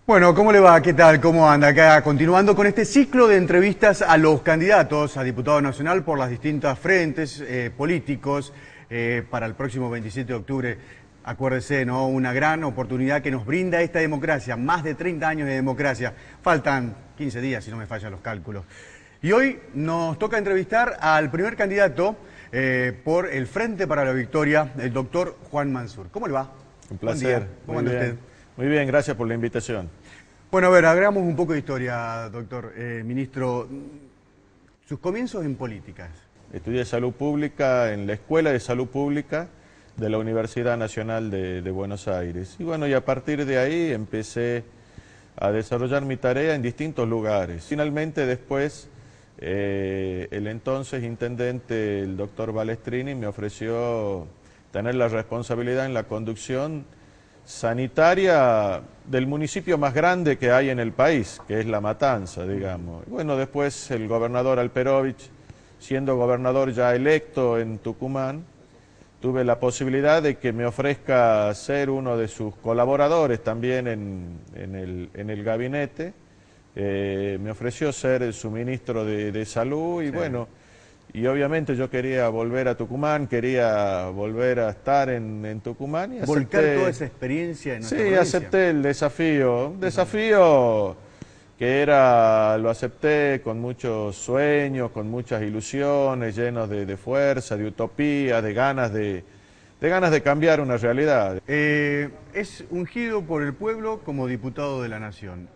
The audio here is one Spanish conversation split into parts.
Bueno, ¿cómo le va? ¿Qué tal? ¿Cómo anda? Acá continuando con este ciclo de entrevistas a los candidatos a diputado nacional por las distintas frentes políticos para el próximo 27 de octubre. Acuérdese, ¿no? Una gran oportunidad que nos brinda esta democracia, más de 30 años de democracia. Faltan 15 días, si no me fallan los cálculos. Y hoy nos toca entrevistar al primer candidato por el Frente para la Victoria, el doctor Juan Mansur. ¿Cómo le va? Un placer. Buen día. ¿Cómo anda usted? Muy bien, gracias por la invitación. Bueno, a ver, hagamos un poco de historia, doctor ministro. Sus comienzos en políticas. Estudié salud pública en la Escuela de Salud Pública de la Universidad Nacional de Buenos Aires. Y bueno, y a partir de ahí empecé a desarrollar mi tarea en distintos lugares. Finalmente después, el entonces intendente, el doctor Balestrini, me ofreció tener la responsabilidad en la conducción sanitaria del municipio más grande que hay en el país, que es La Matanza, digamos. Bueno, después el gobernador Alperovich, siendo gobernador ya electo en Tucumán, tuve la posibilidad de que me ofrezca ser uno de sus colaboradores también en el gabinete. Me ofreció ser su ministro de Salud y sí. Bueno, y obviamente yo quería volver a Tucumán, quería volver a estar en Tucumán. Y acepté, volcar toda esa experiencia en nuestra provincia. Acepté el desafío, un desafío que lo acepté con muchos sueños, con muchas ilusiones, llenos de fuerza, de utopía, de ganas de cambiar una realidad. Es ungido por el pueblo como diputado de la Nación.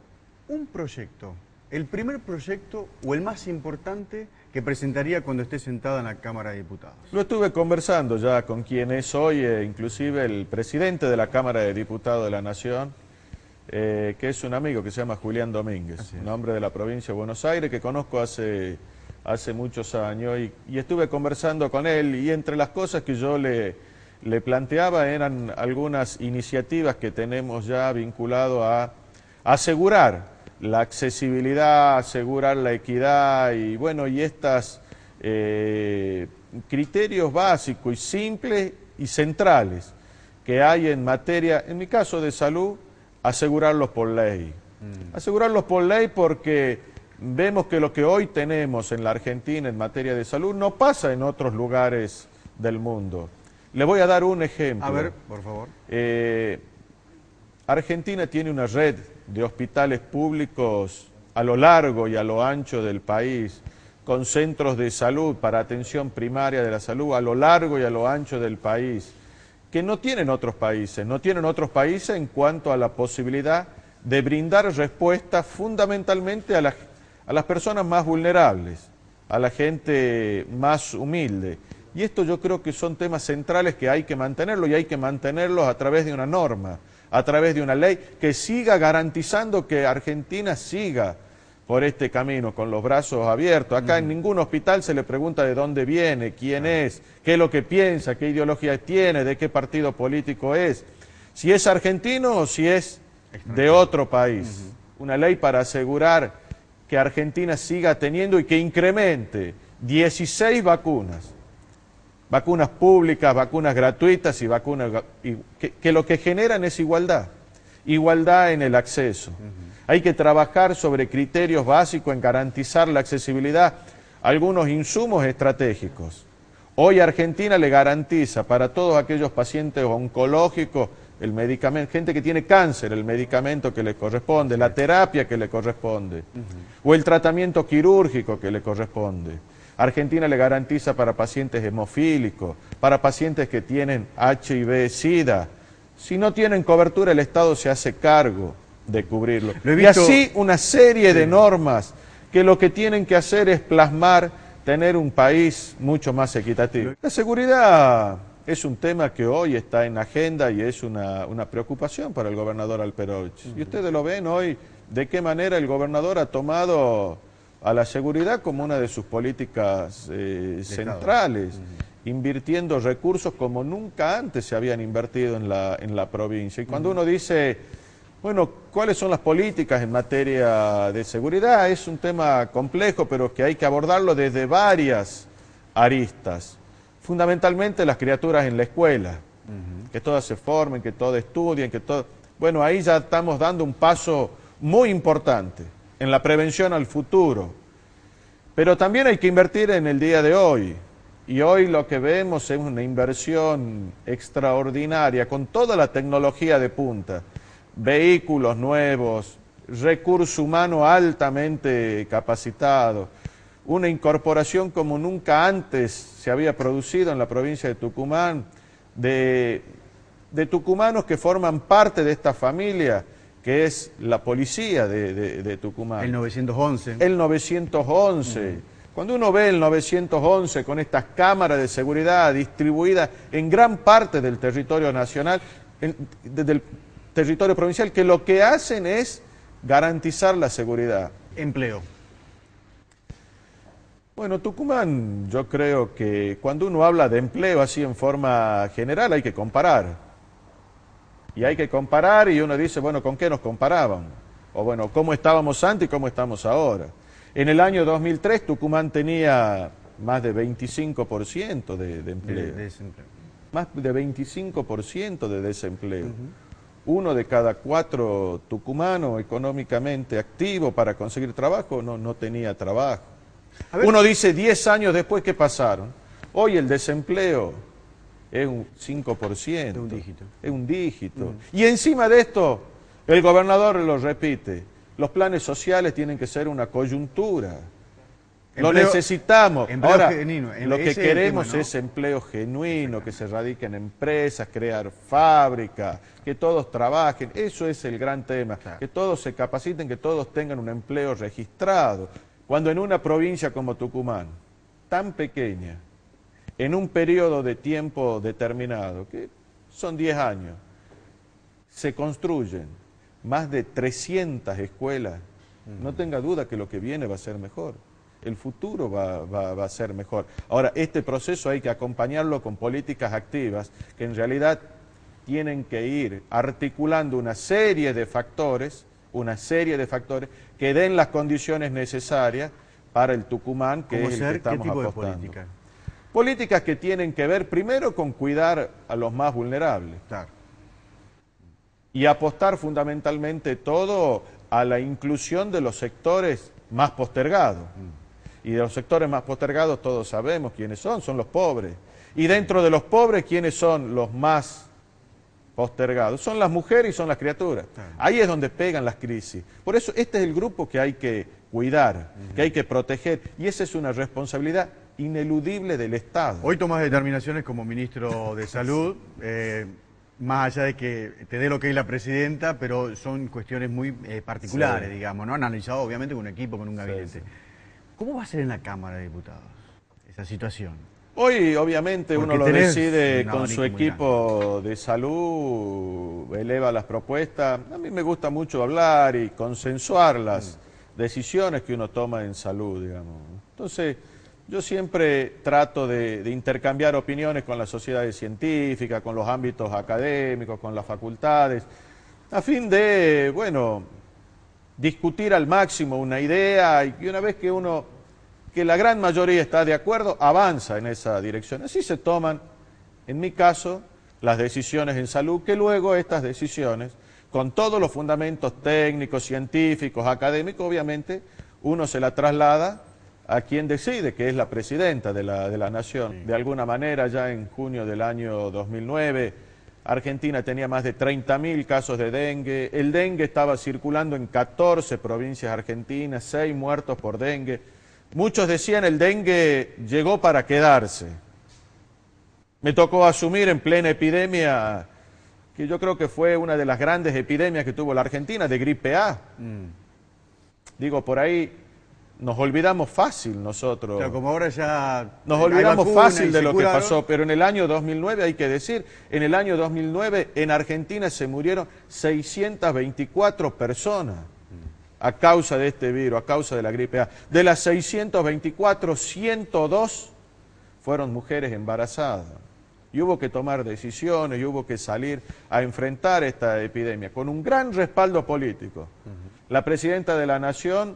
Un proyecto, el primer proyecto o el más importante que presentaría cuando esté sentado en la Cámara de Diputados. Lo estuve conversando ya con quien es hoy, inclusive el presidente de la Cámara de Diputados de la Nación, que es un amigo que se llama Julián Domínguez, un hombre de la provincia de Buenos Aires que conozco hace muchos años y estuve conversando con él y entre las cosas que yo le planteaba eran algunas iniciativas que tenemos ya vinculado a asegurar la accesibilidad, asegurar la equidad y bueno, y estos criterios básicos y simples y centrales que hay en materia, en mi caso de salud, asegurarlos por ley. Asegurarlos por ley porque vemos que lo que hoy tenemos en la Argentina en materia de salud no pasa en otros lugares del mundo. Le voy a dar un ejemplo. A ver, por favor. Argentina tiene una red de hospitales públicos a lo largo y a lo ancho del país, con centros de salud para atención primaria de la salud a lo largo y a lo ancho del país, que no tienen otros países en cuanto a la posibilidad de brindar respuestas fundamentalmente a las personas más vulnerables, a la gente más humilde. Y esto yo creo que son temas centrales que hay que mantenerlos y hay que mantenerlos a través de una norma, a través de una ley que siga garantizando que Argentina siga por este camino con los brazos abiertos. Acá en ningún hospital se le pregunta de dónde viene, quién es, qué es lo que piensa, qué ideología tiene, de qué partido político es, si es argentino o si es de otro país. Una ley para asegurar que Argentina siga teniendo y que incremente 16 vacunas. Vacunas públicas, vacunas gratuitas y vacunas que lo que generan es igualdad en el acceso. Hay que trabajar sobre criterios básicos en garantizar la accesibilidad a algunos insumos estratégicos. Hoy Argentina le garantiza para todos aquellos pacientes oncológicos el medicamento, gente que tiene cáncer, el medicamento que le corresponde, la terapia que le corresponde, o el tratamiento quirúrgico que le corresponde. Argentina le garantiza para pacientes hemofílicos, para pacientes que tienen HIV, SIDA. Si no tienen cobertura, el Estado se hace cargo de cubrirlo. Y así una serie de normas que lo que tienen que hacer es plasmar, tener un país mucho más equitativo. La seguridad es un tema que hoy está en agenda y es una preocupación para el gobernador Alperovich. Y ustedes lo ven hoy, de qué manera el gobernador ha tomado a la seguridad como una de sus políticas centrales, invirtiendo recursos como nunca antes se habían invertido en la provincia. Y cuando uno dice, bueno, ¿cuáles son las políticas en materia de seguridad? Es un tema complejo, pero que hay que abordarlo desde varias aristas. Fundamentalmente las criaturas en la escuela, que todas se formen, que todas estudien, que bueno, ahí ya estamos dando un paso muy importante en la prevención al futuro. Pero también hay que invertir en el día de hoy. Y hoy lo que vemos es una inversión extraordinaria con toda la tecnología de punta. Vehículos nuevos, recurso humano altamente capacitado, una incorporación como nunca antes se había producido en la provincia de Tucumán, de tucumanos que forman parte de esta familia, que es la policía de Tucumán. El 911. El 911. Cuando uno ve el 911 con estas cámaras de seguridad distribuidas en gran parte del territorio nacional, del territorio provincial, que lo que hacen es garantizar la seguridad. Empleo. Bueno, Tucumán, yo creo que cuando uno habla de empleo así en forma general hay que comparar. Y hay que comparar y uno dice, bueno, ¿con qué nos comparaban? O bueno, ¿cómo estábamos antes y cómo estamos ahora? En el año 2003 Tucumán tenía más de 25% de empleo. De desempleo. Más de 25% de desempleo. Uno de cada 4 tucumanos económicamente activo para conseguir trabajo no tenía trabajo. Uno dice 10 años después, ¿qué pasaron? Hoy el desempleo es un 5%. Es un dígito. Es un dígito. Y encima de esto, el gobernador lo repite, los planes sociales tienen que ser una coyuntura. Lo necesitamos. Ahora, genuino. Lo que queremos es empleo genuino, que se radique en empresas, crear fábricas, que todos trabajen. Eso es el gran tema. Claro. Que todos se capaciten, que todos tengan un empleo registrado. Cuando en una provincia como Tucumán, tan pequeña, en un periodo de tiempo determinado, que son 10 años, se construyen más de 300 escuelas, no tenga duda que lo que viene va a ser mejor. El futuro va a ser mejor. Ahora, este proceso hay que acompañarlo con políticas activas que en realidad tienen que ir articulando una serie de factores que den las condiciones necesarias para el Tucumán, que es el que estamos apostando. ¿Qué tipo de política? Políticas que tienen que ver primero con cuidar a los más vulnerables. Claro. Y apostar fundamentalmente todo a la inclusión de los sectores más postergados. Y de los sectores más postergados todos sabemos quiénes son los pobres. Y dentro de los pobres, ¿quiénes son los más postergados? Son las mujeres y son las criaturas. Ahí es donde pegan las crisis. Por eso este es el grupo que hay que cuidar, que hay que proteger. Y esa es una responsabilidad ineludible del Estado. Hoy tomas determinaciones como ministro de Salud, más allá de que te dé lo que es la presidenta, pero son cuestiones muy particulares, digamos, ¿no? Analizado obviamente con un equipo, con un gabinete. ¿Cómo va a ser en la Cámara de Diputados esa situación? Hoy, obviamente, uno lo decide con su equipo de salud, eleva las propuestas. A mí me gusta mucho hablar y consensuar las decisiones que uno toma en salud, digamos. Entonces, yo siempre trato de intercambiar opiniones con las sociedades científicas, con los ámbitos académicos, con las facultades, a fin de, bueno, discutir al máximo una idea y una vez que la gran mayoría está de acuerdo, avanza en esa dirección. Así se toman, en mi caso, las decisiones en salud, que luego estas decisiones, con todos los fundamentos técnicos, científicos, académicos, obviamente, uno se la traslada a quien decide, que es la presidenta de la Nación. De alguna manera, ya en junio del año 2009, Argentina tenía más de 30.000 casos de dengue. El dengue estaba circulando en 14 provincias argentinas, 6 muertos por dengue. Muchos decían el dengue llegó para quedarse. Me tocó asumir en plena epidemia, que yo creo que fue una de las grandes epidemias que tuvo la Argentina, de gripe A. Digo, por ahí nos olvidamos fácil nosotros. Pero como ahora ya nos olvidamos fácil de lo que pasó, pero en el año 2009, hay que decir, en el año 2009 en Argentina se murieron 624 personas a causa de este virus, a causa de la gripe A. De las 624, 102 fueron mujeres embarazadas. Y hubo que tomar decisiones, y hubo que salir a enfrentar esta epidemia con un gran respaldo político. La presidenta de la Nación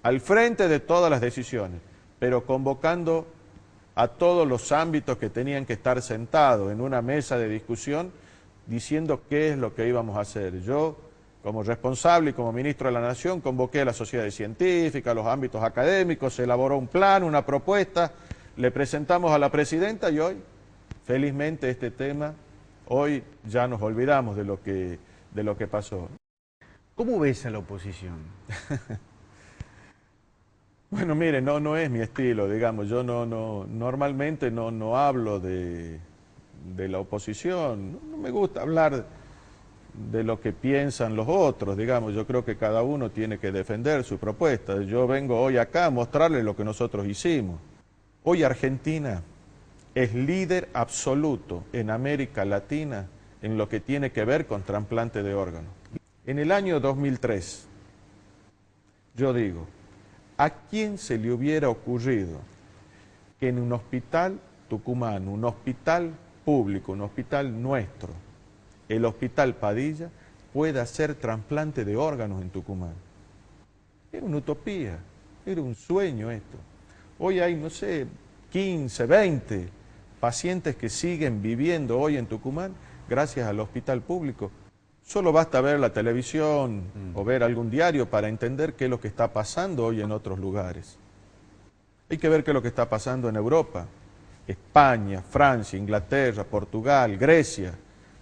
al frente de todas las decisiones, pero convocando a todos los ámbitos que tenían que estar sentados en una mesa de discusión diciendo qué es lo que íbamos a hacer. Yo, como responsable y como ministro de la Nación, convoqué a la sociedad científica, a los ámbitos académicos, se elaboró un plan, una propuesta, le presentamos a la presidenta y hoy, felizmente, este tema, hoy ya nos olvidamos de lo que pasó. ¿Cómo ves a la oposición? Bueno, mire, no es mi estilo, digamos, yo normalmente no hablo de la oposición, no me gusta hablar de lo que piensan los otros, digamos, yo creo que cada uno tiene que defender su propuesta. Yo vengo hoy acá a mostrarles lo que nosotros hicimos. Hoy Argentina es líder absoluto en América Latina en lo que tiene que ver con trasplante de órganos. En el año 2003, yo digo, ¿a quién se le hubiera ocurrido que en un hospital tucumano, un hospital público, un hospital nuestro, el Hospital Padilla, pueda hacer trasplante de órganos en Tucumán? Era una utopía, era un sueño esto. Hoy hay, no sé, 15, 20 pacientes que siguen viviendo hoy en Tucumán gracias al hospital público. Solo basta ver la televisión o ver algún diario para entender qué es lo que está pasando hoy en otros lugares. Hay que ver qué es lo que está pasando en Europa, España, Francia, Inglaterra, Portugal, Grecia.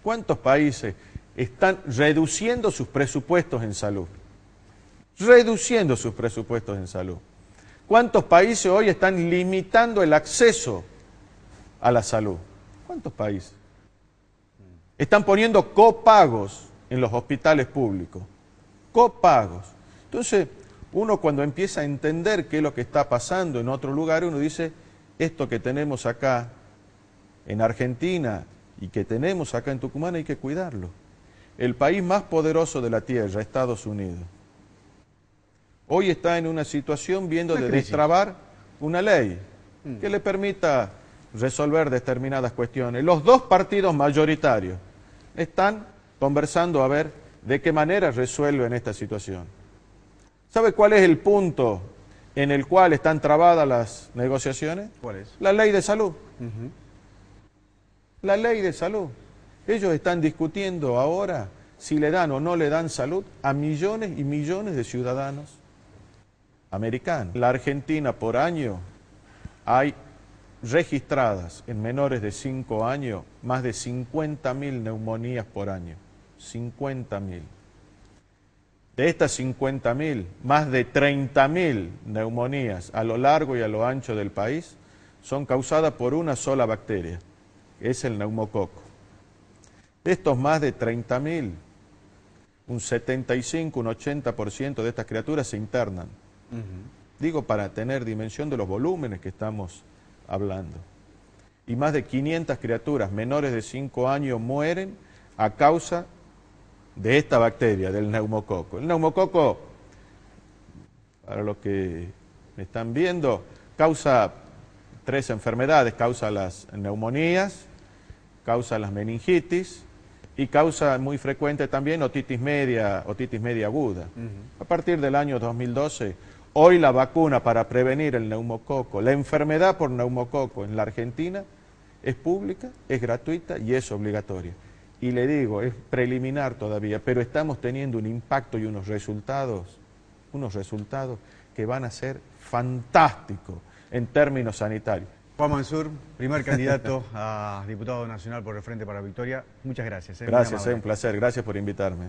¿Cuántos países están reduciendo sus presupuestos en salud? Reduciendo sus presupuestos en salud. ¿Cuántos países hoy están limitando el acceso a la salud? ¿Cuántos países? Están poniendo copagos en los hospitales públicos. Copagos. Entonces, uno cuando empieza a entender qué es lo que está pasando en otros lugares, uno dice, esto que tenemos acá en Argentina y que tenemos acá en Tucumán hay que cuidarlo. El país más poderoso de la Tierra, Estados Unidos, hoy está en una situación viendo de destrabar una ley que le permita resolver determinadas cuestiones. Los dos partidos mayoritarios están conversando a ver de qué manera resuelven esta situación. ¿Sabe cuál es el punto en el cual están trabadas las negociaciones? ¿Cuál es? La ley de salud. La ley de salud. Ellos están discutiendo ahora si le dan o no le dan salud a millones y millones de ciudadanos americanos. En la Argentina por año hay registradas en menores de 5 años más de 50.000 neumonías por año. 50.000. De estas 50.000, más de 30.000 neumonías a lo largo y a lo ancho del país son causadas por una sola bacteria, que es el neumococo. De estos más de 30.000, un 75, un 80% de estas criaturas se internan. Digo, para tener dimensión de los volúmenes que estamos hablando. Y más de 500 criaturas menores de 5 años mueren a causa de esta bacteria, del neumococo. El neumococo, para los que me están viendo, causa 3 enfermedades. Causa las neumonías, causa las meningitis y causa muy frecuente también otitis media aguda. A partir del año 2012, hoy la vacuna para prevenir el neumococo, la enfermedad por neumococo en la Argentina, es pública, es gratuita y es obligatoria. Y le digo, es preliminar todavía, pero estamos teniendo un impacto y unos resultados que van a ser fantásticos en términos sanitarios. Juan Mansur, primer candidato a diputado nacional por el Frente para la Victoria. Muchas gracias. Gracias, es un placer. Gracias por invitarme.